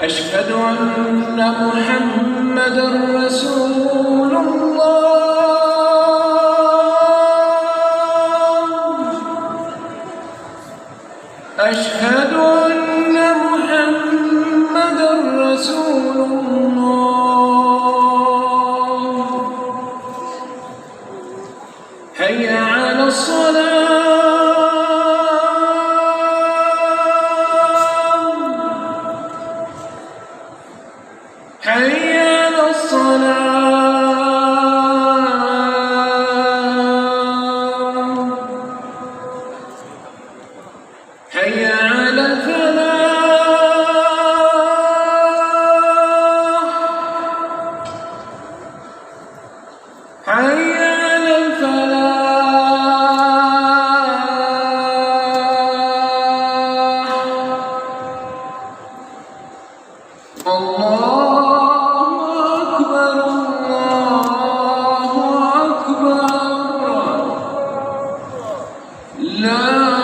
أشهد أن محمدًا رسول الله. أشهد أن محمدًا رسول الله. حي على الصلاة. حي على الصلاة. حي على الفلاح. حي على الفلاح. الله أكبر، الله أكبر. لا